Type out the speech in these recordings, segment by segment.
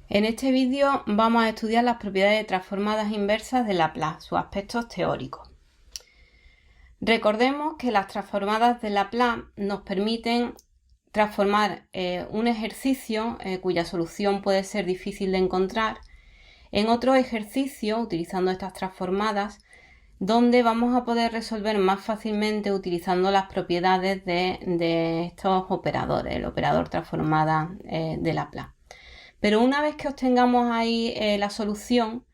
En este vídeo vamos a estudiar las propiedades de transformadas inversas de Laplace, sus aspectos teóricos. Recordemos que las transformadas de Laplace nos permiten transformar un ejercicio cuya solución puede ser difícil de encontrar en otro ejercicio utilizando estas transformadas, donde vamos a poder resolver más fácilmente utilizando las propiedades de estos operadores, el operador transformada de Laplace. Pero una vez que obtengamos ahí la solución,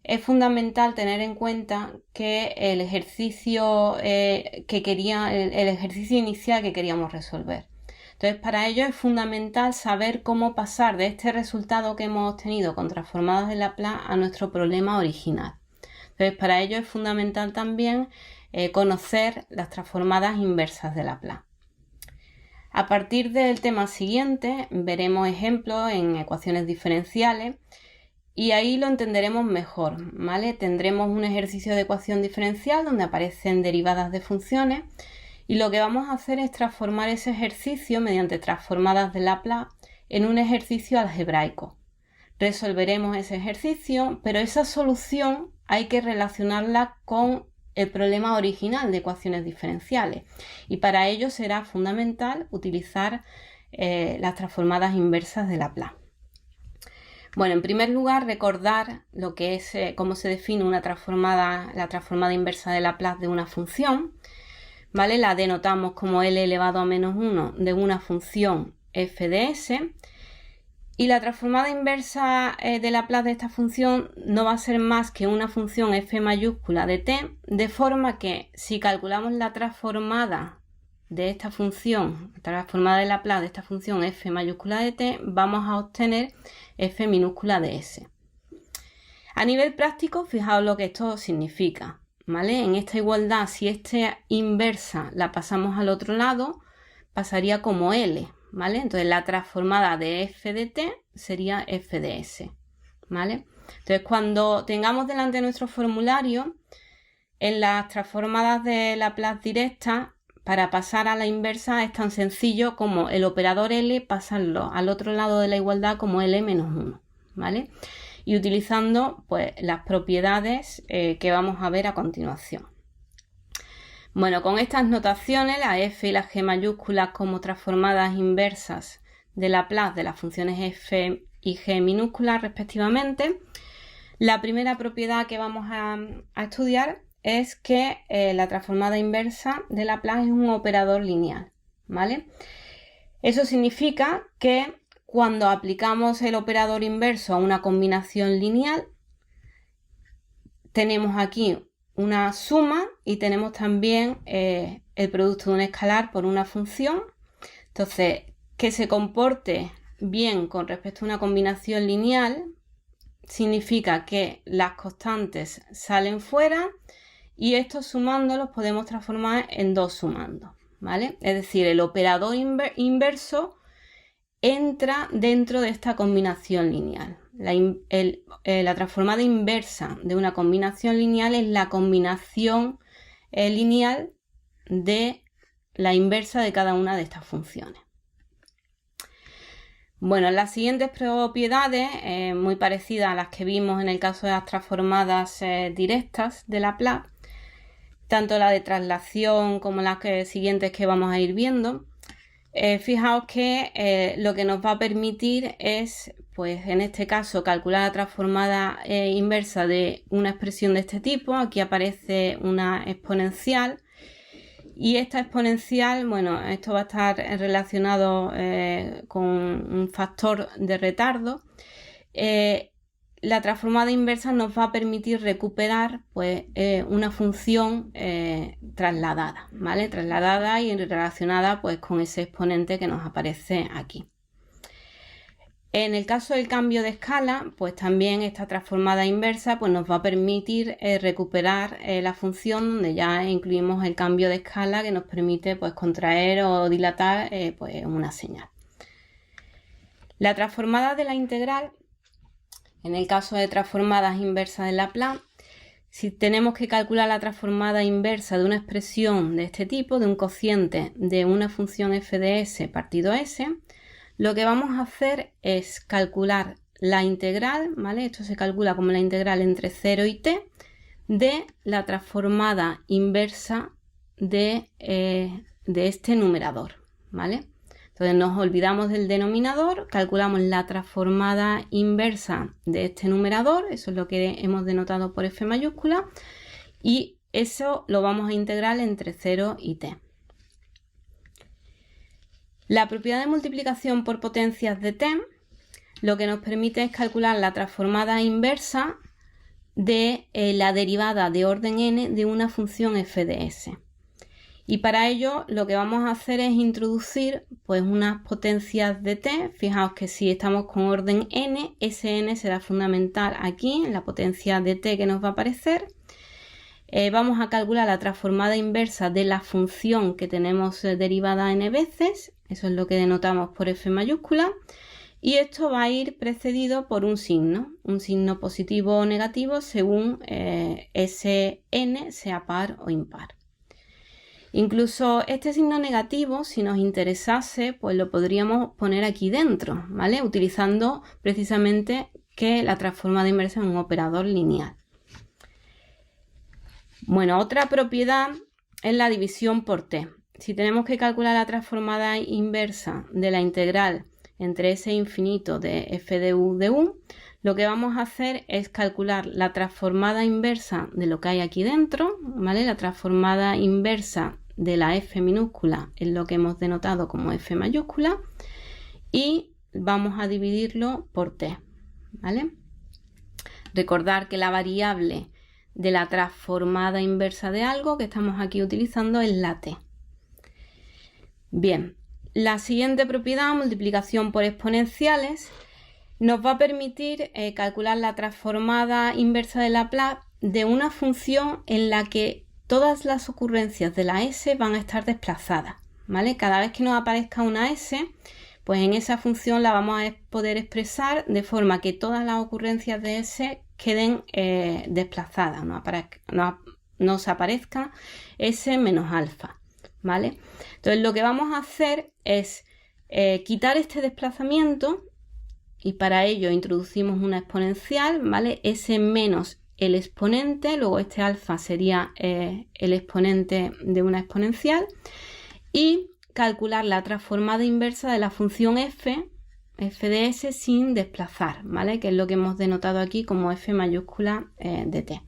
es fundamental tener en cuenta que el ejercicio inicial que queríamos resolver. Entonces, para ello es fundamental saber cómo pasar de este resultado que hemos obtenido con transformadas de Laplace a nuestro problema original. Entonces, para ello es fundamental también conocer las transformadas inversas de Laplace. A partir del tema siguiente veremos ejemplos en ecuaciones diferenciales y ahí lo entenderemos mejor, ¿vale? Tendremos un ejercicio de ecuación diferencial donde aparecen derivadas de funciones y lo que vamos a hacer es transformar ese ejercicio mediante transformadas de Laplace en un ejercicio algebraico. Resolveremos ese ejercicio, pero esa solución hay que relacionarla con el problema original de ecuaciones diferenciales y para ello será fundamental utilizar las transformadas inversas de Laplace. Bueno, en primer lugar recordar lo que es cómo se define la transformada inversa de Laplace de una función, ¿vale? La denotamos como L elevado a menos 1 de una función f de s. Y la transformada inversa de Laplace de esta función no va a ser más que una función f mayúscula de t, de forma que si calculamos la transformada de esta función, la transformada de Laplace de esta función f mayúscula de t, vamos a obtener f minúscula de s. A nivel práctico, fijaos lo que esto significa, ¿vale? En esta igualdad, si esta inversa la pasamos al otro lado, pasaría como L, ¿vale? Entonces la transformada de f de t sería f de s, ¿vale? Entonces cuando tengamos delante nuestro formulario, en las transformadas de Laplace directa, para pasar a la inversa es tan sencillo como el operador L pasarlo al otro lado de la igualdad como L menos 1, ¿vale? Y utilizando pues las propiedades que vamos a ver a continuación. Bueno, con estas notaciones, la f y la g mayúsculas como transformadas inversas de Laplace de las funciones f y g minúsculas respectivamente, la primera propiedad que vamos a estudiar es que la transformada inversa de Laplace es un operador lineal, ¿vale? Eso significa que cuando aplicamos el operador inverso a una combinación lineal, tenemos aquí una suma y tenemos también el producto de un escalar por una función. Entonces, que se comporte bien con respecto a una combinación lineal significa que las constantes salen fuera y estos sumándolos podemos transformar en dos sumandos, ¿vale? Es decir, el operador inverso entra dentro de esta combinación lineal. La transformada inversa de una combinación lineal es la combinación lineal de la inversa de cada una de estas funciones. Bueno, las siguientes propiedades, muy parecidas a las que vimos en el caso de las transformadas directas de Laplace, tanto la de traslación como las siguientes que vamos a ir viendo, fijaos que lo que nos va a permitir es, pues en este caso, calcular la transformada inversa de una expresión de este tipo. Aquí aparece una exponencial y esta exponencial, bueno, esto va a estar relacionado con un factor de retardo. La transformada inversa nos va a permitir recuperar pues, una función trasladada, ¿vale? Trasladada y relacionada pues, con ese exponente que nos aparece aquí. En el caso del cambio de escala, pues también esta transformada inversa pues, nos va a permitir recuperar la función donde ya incluimos el cambio de escala que nos permite pues, contraer o dilatar pues, una señal. La transformada de la integral, en el caso de transformadas inversas de Laplace, si tenemos que calcular la transformada inversa de una expresión de este tipo, de un cociente de una función f de s partido s, lo que vamos a hacer es calcular la integral, ¿vale? Esto se calcula como la integral entre 0 y t de la transformada inversa de este numerador, ¿vale? Entonces nos olvidamos del denominador, calculamos la transformada inversa de este numerador, eso es lo que hemos denotado por f mayúscula, y eso lo vamos a integrar entre 0 y t. La propiedad de multiplicación por potencias de t lo que nos permite es calcular la transformada inversa de la derivada de orden n de una función f de s. Y para ello lo que vamos a hacer es introducir pues unas potencias de t. Fijaos que si estamos con orden n, ese n será fundamental aquí en la potencia de t que nos va a aparecer. Vamos a calcular la transformada inversa de la función que tenemos derivada n veces. Eso es lo que denotamos por f mayúscula. Y esto va a ir precedido por un signo positivo o negativo según ese n sea par o impar. Incluso este signo negativo, si nos interesase, pues lo podríamos poner aquí dentro, ¿vale? Utilizando precisamente que la transformada inversa es un operador lineal. Bueno, otra propiedad es la división por t. Si tenemos que calcular la transformada inversa de la integral entre s infinito de f de u, lo que vamos a hacer es calcular la transformada inversa de lo que hay aquí dentro, ¿vale? La transformada inversa de la f minúscula es lo que hemos denotado como f mayúscula y vamos a dividirlo por t, ¿vale? Recordar que la variable de la transformada inversa de algo que estamos aquí utilizando es la t. Bien, la siguiente propiedad, multiplicación por exponenciales, nos va a permitir calcular la transformada inversa de Laplace de una función en la que todas las ocurrencias de la s van a estar desplazadas, ¿vale? Cada vez que nos aparezca una s, pues en esa función la vamos a poder expresar de forma que todas las ocurrencias de s queden desplazadas, nos aparezca s menos alfa, ¿vale? Entonces lo que vamos a hacer es quitar este desplazamiento y para ello introducimos una exponencial, ¿vale? S menos el exponente, luego este alfa sería el exponente de una exponencial y calcular la transformada inversa de la función f de s sin desplazar, ¿vale? Que es lo que hemos denotado aquí como f mayúscula de t.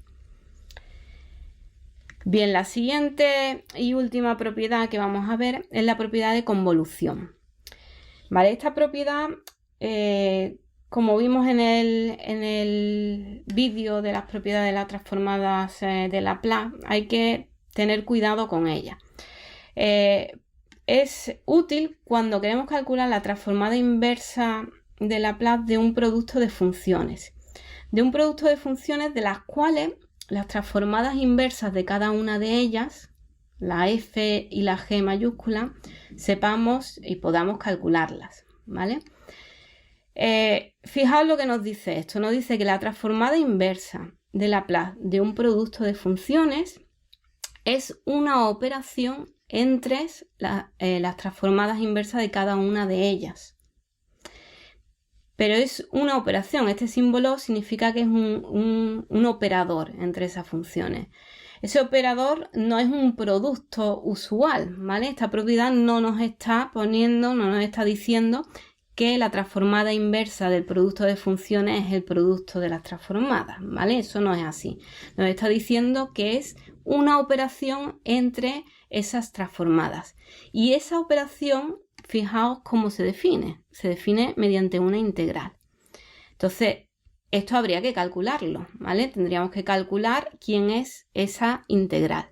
Bien, la siguiente y última propiedad que vamos a ver es la propiedad de convolución. ¿Vale? Esta propiedad, como vimos en el vídeo de las propiedades de las transformadas de Laplace, hay que tener cuidado con ella. Es útil cuando queremos calcular la transformada inversa de Laplace de un producto de funciones. De un producto de funciones de las cuales las transformadas inversas de cada una de ellas, la f y la g mayúscula, sepamos y podamos calcularlas, ¿vale? Fijaos lo que nos dice esto. Nos dice que la transformada inversa de Laplace de un producto de funciones es una operación entre las transformadas inversas de cada una de ellas. Pero es una operación. Este símbolo significa que es un operador entre esas funciones. Ese operador no es un producto usual, ¿vale? Esta propiedad no nos está diciendo que la transformada inversa del producto de funciones es el producto de las transformadas, ¿vale? Eso no es así. Nos está diciendo que es una operación entre esas transformadas. Y esa operación, fijaos cómo se define. Se define mediante una integral. Entonces, esto habría que calcularlo, ¿vale? Tendríamos que calcular quién es esa integral.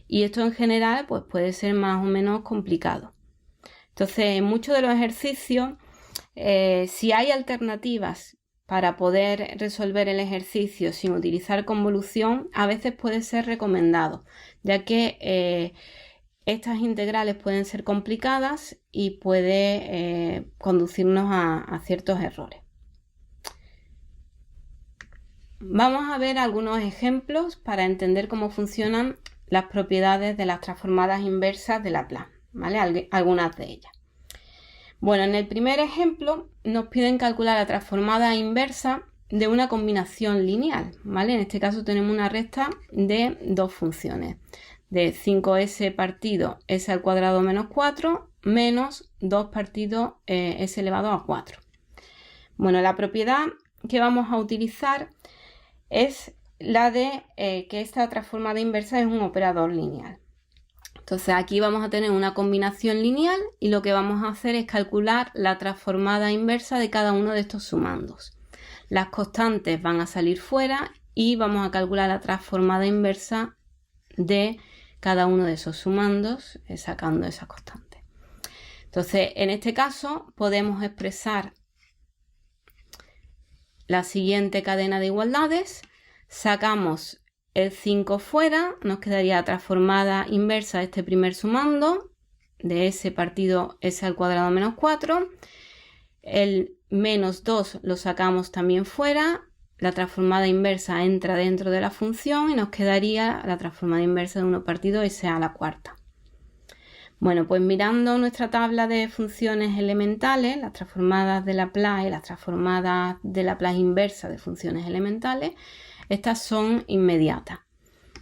Y esto en general pues puede ser más o menos complicado. Entonces, en muchos de los ejercicios, si hay alternativas para poder resolver el ejercicio sin utilizar convolución, a veces puede ser recomendado, ya que estas integrales pueden ser complicadas y puede conducirnos a ciertos errores. Vamos a ver algunos ejemplos para entender cómo funcionan las propiedades de las transformadas inversas de Laplace, ¿vale? Algunas de ellas. Bueno, en el primer ejemplo nos piden calcular la transformada inversa de una combinación lineal, ¿vale? En este caso tenemos una recta de dos funciones, de 5s partido s al cuadrado menos 4 menos 2 partido s elevado a 4. Bueno, la propiedad que vamos a utilizar es la de que esta transformada inversa es un operador lineal. Entonces aquí vamos a tener una combinación lineal y lo que vamos a hacer es calcular la transformada inversa de cada uno de estos sumandos. Las constantes van a salir fuera y vamos a calcular la transformada inversa de cada uno de esos sumandos sacando esa constante. Entonces en este caso podemos expresar la siguiente cadena de igualdades. Sacamos el 5 fuera, nos quedaría la transformada inversa de este primer sumando, de s partido s al cuadrado menos 4. El menos 2 lo sacamos también fuera, la transformada inversa entra dentro de la función y nos quedaría la transformada inversa de 1 partido s a la cuarta. Bueno, pues mirando nuestra tabla de funciones elementales, las transformadas de Laplace y las transformadas de Laplace inversa de funciones elementales, estas son inmediatas,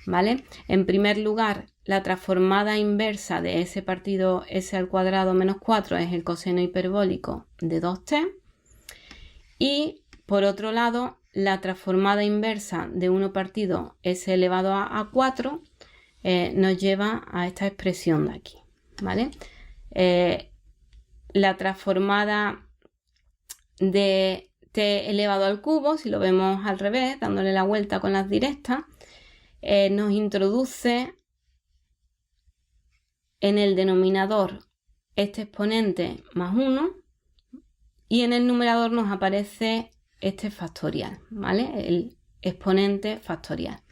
¿vale? En primer lugar, la transformada inversa de s partido s al cuadrado menos 4 es el coseno hiperbólico de 2t. Y por otro lado, la transformada inversa de 1 partido s elevado a 4 nos lleva a esta expresión de aquí, ¿vale? La transformada de t elevado al cubo, si lo vemos al revés, dándole la vuelta con las directas, nos introduce en el denominador este exponente más 1 y en el numerador nos aparece este factorial, ¿vale? El exponente factorial,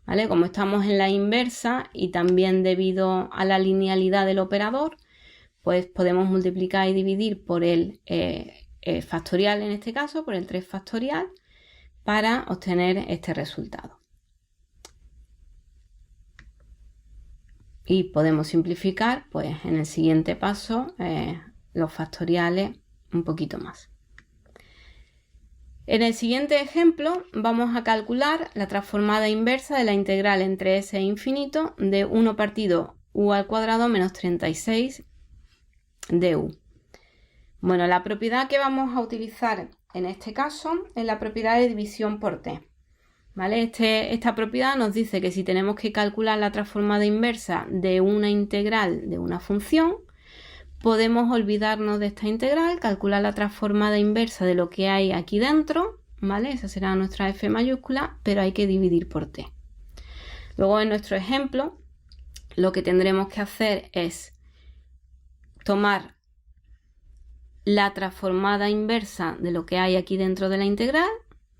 ¿vale? Como estamos en la inversa y también debido a la linealidad del operador, pues podemos multiplicar y dividir por el factorial, en este caso por el 3 factorial, para obtener este resultado. Y podemos simplificar pues en el siguiente paso los factoriales un poquito más. En el siguiente ejemplo vamos a calcular la transformada inversa de la integral entre s e infinito de 1 partido u al cuadrado menos 36 de u. Bueno, la propiedad que vamos a utilizar en este caso es la propiedad de división por t, ¿vale? Esta propiedad nos dice que si tenemos que calcular la transformada inversa de una integral de una función, podemos olvidarnos de esta integral, calcular la transformada inversa de lo que hay aquí dentro, ¿vale? Esa será nuestra f mayúscula, pero hay que dividir por t. Luego en nuestro ejemplo, lo que tendremos que hacer es tomar la transformada inversa de lo que hay aquí dentro de la integral,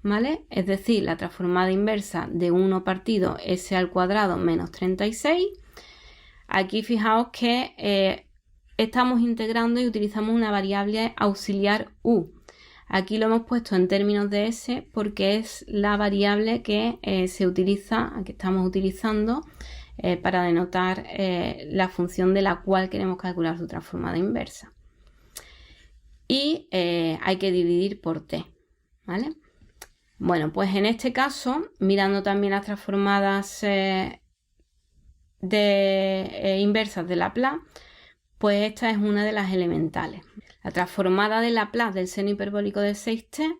¿vale? Es decir, la transformada inversa de 1 partido s al cuadrado menos 36. Aquí fijaos que estamos integrando y utilizamos una variable auxiliar u. Aquí lo hemos puesto en términos de s porque es la variable que se utiliza, que estamos utilizando para denotar la función de la cual queremos calcular su transformada inversa. Y hay que dividir por t, ¿vale? Bueno, pues en este caso, mirando también las transformadas inversas de Laplace, pues esta es una de las elementales. La transformada de Laplace del seno hiperbólico de 6t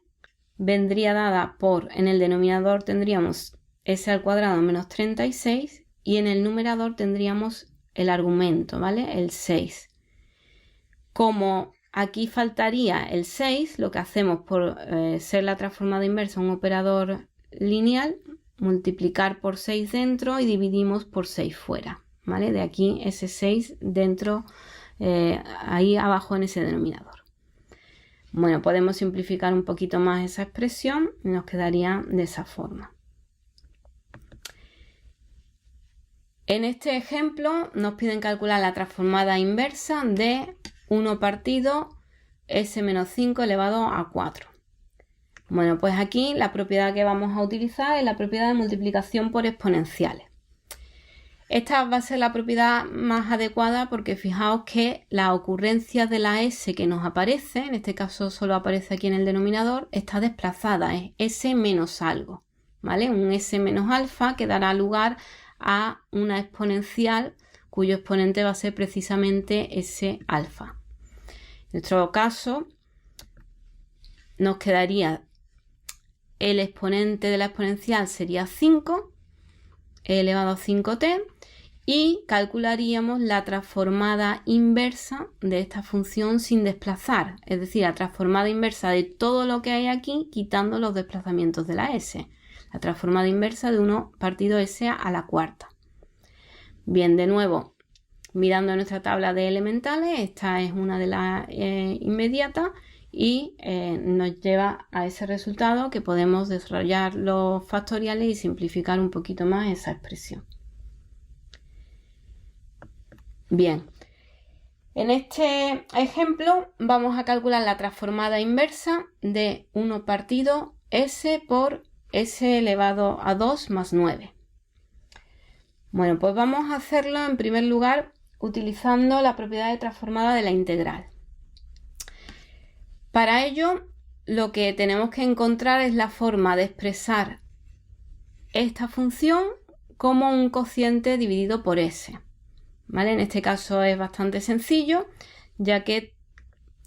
vendría dada por, en el denominador tendríamos s al cuadrado menos 36 y en el numerador tendríamos el argumento, ¿vale? El 6. Como aquí faltaría el 6, lo que hacemos por ser la transformada inversa un operador lineal, multiplicar por 6 dentro y dividimos por 6 fuera, ¿vale? De aquí ese 6 dentro, ahí abajo en ese denominador. Bueno, podemos simplificar un poquito más esa expresión y nos quedaría de esa forma. En este ejemplo nos piden calcular la transformada inversa de 1 partido s menos 5 elevado a 4. Bueno, pues aquí la propiedad que vamos a utilizar es la propiedad de multiplicación por exponenciales. Esta va a ser la propiedad más adecuada porque fijaos que las ocurrencias de la S que nos aparece, en este caso solo aparece aquí en el denominador, está desplazada, es S menos algo, ¿vale? Un S menos alfa que dará lugar a una exponencial cuyo exponente va a ser precisamente S alfa. En nuestro caso nos quedaría el exponente de la exponencial sería 5, e elevado a 5t, y calcularíamos la transformada inversa de esta función sin desplazar, es decir, la transformada inversa de todo lo que hay aquí quitando los desplazamientos de la s, la transformada inversa de 1 partido s a la cuarta. Bien, de nuevo, mirando nuestra tabla de elementales, esta es una de las inmediatas y nos lleva a ese resultado que podemos desarrollar los factoriales y simplificar un poquito más esa expresión. Bien, en este ejemplo vamos a calcular la transformada inversa de 1 partido s por s elevado a 2 más 9. Bueno, pues vamos a hacerlo en primer lugar utilizando la propiedad de transformada de la integral. Para ello, lo que tenemos que encontrar es la forma de expresar esta función como un cociente dividido por s. ¿Vale? En este caso es bastante sencillo, ya que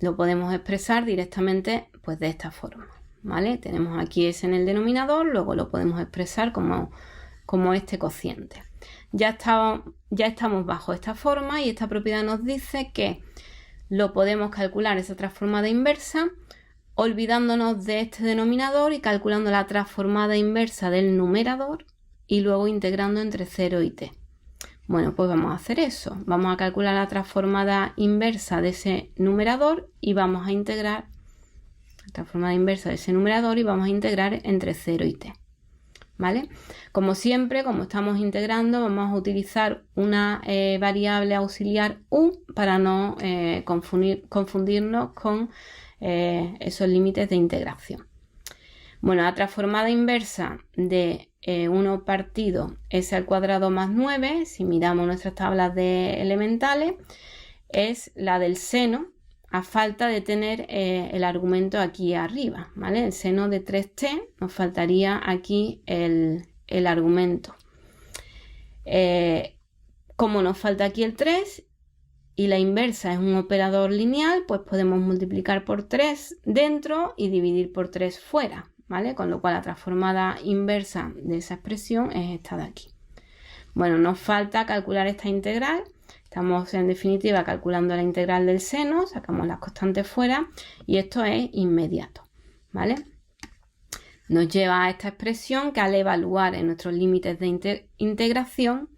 lo podemos expresar directamente pues, de esta forma. ¿Vale? Tenemos aquí s en el denominador, luego lo podemos expresar como este cociente. Ya estamos bajo esta forma y esta propiedad nos dice que lo podemos calcular esa transformada inversa olvidándonos de este denominador y calculando la transformada inversa del numerador y luego integrando entre 0 y t. Bueno, pues vamos a hacer eso. Vamos a calcular la transformada inversa de ese numerador y vamos a integrar la transformada inversa de ese numerador y vamos a integrar entre 0 y t. ¿Vale? Como siempre, como estamos integrando, vamos a utilizar una variable auxiliar u para no confundirnos con esos límites de integración. Bueno, la transformada inversa de 1 partido s al cuadrado más 9, si miramos nuestras tablas de elementales, es la del seno, a falta de tener el argumento aquí arriba, ¿vale? El seno de 3t, nos faltaría aquí el argumento. Como nos falta aquí el 3 y la inversa es un operador lineal, pues podemos multiplicar por 3 dentro y dividir por 3 fuera, ¿vale? Con lo cual la transformada inversa de esa expresión es esta de aquí. Bueno, nos falta calcular esta integral. Estamos en definitiva calculando la integral del seno, sacamos las constantes fuera y esto es inmediato, ¿vale? Nos lleva a esta expresión que al evaluar en nuestros límites de integración,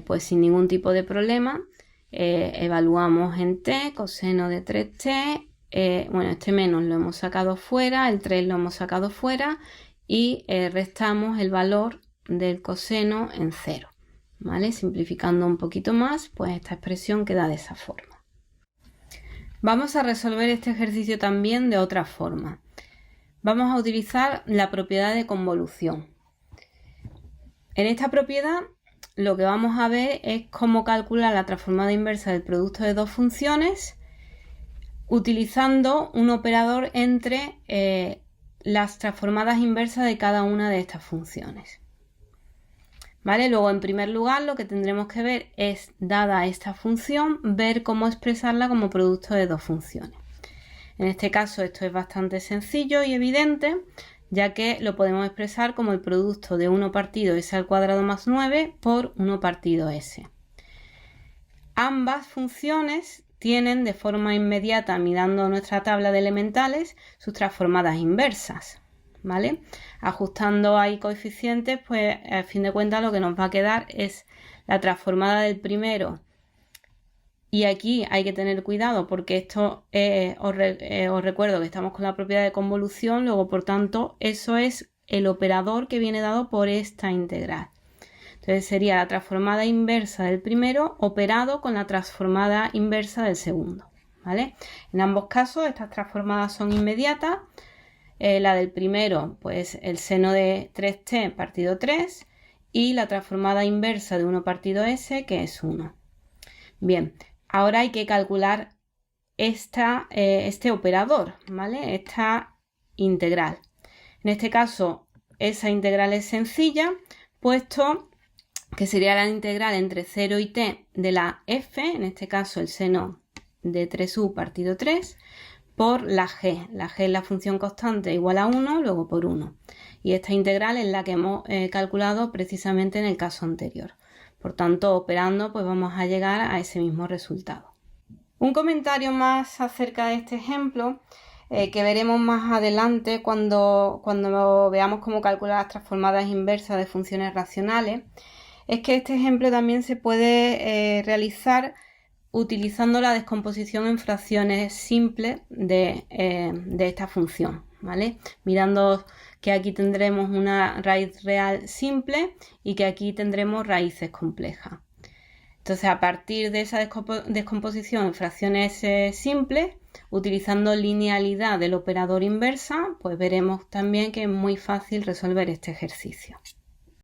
pues sin ningún tipo de problema, evaluamos en t, coseno de 3t, bueno, este menos lo hemos sacado fuera, el 3 lo hemos sacado fuera y restamos el valor del coseno en 0. ¿Vale? Simplificando un poquito más, pues esta expresión queda de esa forma. Vamos a resolver este ejercicio también de otra forma. Vamos a utilizar la propiedad de convolución. En esta propiedad lo que vamos a ver es cómo calcular la transformada inversa del producto de dos funciones utilizando un operador entre las transformadas inversas de cada una de estas funciones. ¿Vale? Luego, en primer lugar, lo que tendremos que ver es, dada esta función, ver cómo expresarla como producto de dos funciones. En este caso, esto es bastante sencillo y evidente, ya que lo podemos expresar como el producto de 1 partido s al cuadrado más 9 por 1 partido s. Ambas funciones tienen de forma inmediata, mirando nuestra tabla de elementales, sus transformadas inversas. ¿Vale? Ajustando ahí coeficientes, pues a fin de cuentas lo que nos va a quedar es la transformada del primero. Y aquí hay que tener cuidado porque esto os recuerdo que estamos con la propiedad de convolución, luego por tanto eso es el operador que viene dado por esta integral. Entonces sería la transformada inversa del primero operado con la transformada inversa del segundo. ¿Vale? En ambos casos estas transformadas son inmediatas. La del primero, pues el seno de 3t partido 3 y la transformada inversa de 1 partido s, que es 1. Bien, ahora hay que calcular este operador, ¿vale? Esta integral. En este caso, esa integral es sencilla, puesto que sería la integral entre 0 y t de la f, en este caso el seno de 3u partido 3, por la g. La g es la función constante igual a 1, luego por 1. Y esta integral es la que hemos calculado precisamente en el caso anterior. Por tanto, operando, pues vamos a llegar a ese mismo resultado. Un comentario más acerca de este ejemplo, que veremos más adelante cuando veamos cómo calcular las transformadas inversas de funciones racionales, es que este ejemplo también se puede realizar utilizando la descomposición en fracciones simples de esta función, ¿vale? Mirando que aquí tendremos una raíz real simple y que aquí tendremos raíces complejas. Entonces, a partir de esa descomposición en fracciones simples, utilizando linealidad del operador inversa, pues veremos también que es muy fácil resolver este ejercicio.